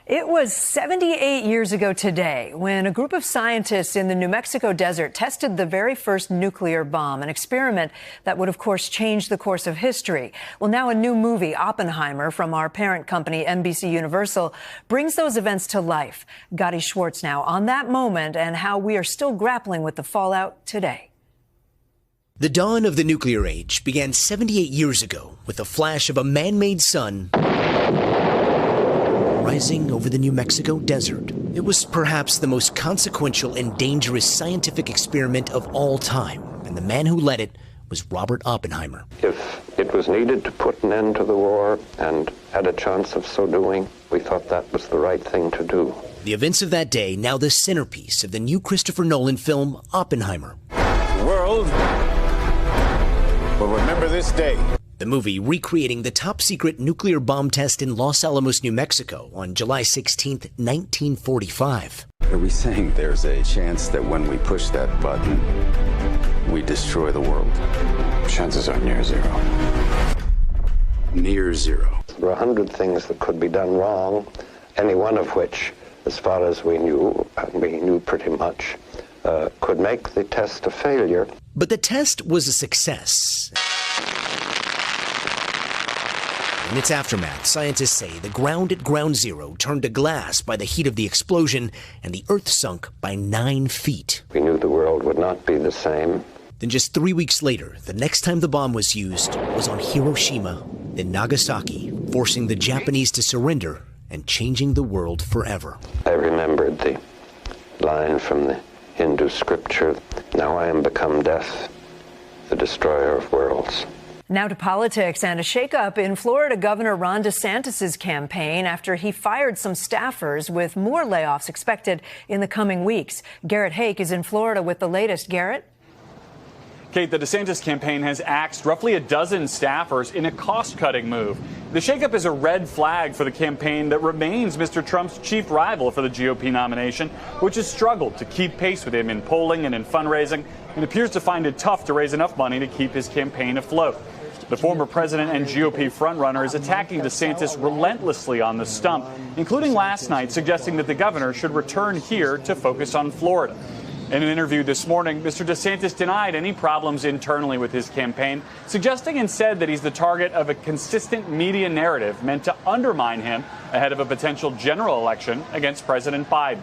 It was 78 years ago today when a group of scientists in the New Mexico desert tested the very first nuclear bomb, an experiment that would, of course, change the course of history. Well, now a new movie, Oppenheimer, from our parent company, NBC Universal, brings those events to life. Gadi Schwartz now on that moment and how we are still grappling with the fallout today. The dawn of the nuclear age began 78 years ago with the flash of a man-made sun rising over the New Mexico desert. It was perhaps the most consequential and dangerous scientific experiment of all time, and the man who led it was Robert Oppenheimer. If it was needed to put an end to the war and had a chance of so doing, we thought that was the right thing to do. The events of that day, now the centerpiece of the new Christopher Nolan film, Oppenheimer. The world will remember this day. The movie recreating the top-secret nuclear bomb test in Los Alamos, New Mexico on July 16, 1945. Are we saying there's a chance that when we push that button, we destroy the world? Chances are near zero. Near zero. There were 100 things that could be done wrong, any one of which, as far as we knew, and we knew pretty much, could make the test a failure. But the test was a success. In its aftermath, scientists say the ground at Ground Zero turned to glass by the heat of the explosion, and the Earth sunk by 9 feet. We knew the world would not be the same. Then just 3 weeks later, the next time the bomb was used was on Hiroshima, then Nagasaki, forcing the Japanese to surrender and changing the world forever. I remembered the line from the Hindu scripture, "Now I am become death, the destroyer of worlds." Now to politics and a shakeup in Florida Governor Ron DeSantis' campaign after he fired some staffers, with more layoffs expected in the coming weeks. Garrett Hake is in Florida with the latest. Garrett? Kate, the DeSantis campaign has axed roughly a dozen staffers in a cost-cutting move. The shakeup is a red flag for the campaign that remains Mr. Trump's chief rival for the GOP nomination, which has struggled to keep pace with him in polling and in fundraising, and appears to find it tough to raise enough money to keep his campaign afloat. The former president and GOP frontrunner is attacking DeSantis relentlessly on the stump, including last night suggesting that the governor should return here to focus on Florida. In an interview this morning, Mr. DeSantis denied any problems internally with his campaign, suggesting instead that he's the target of a consistent media narrative meant to undermine him ahead of a potential general election against President Biden.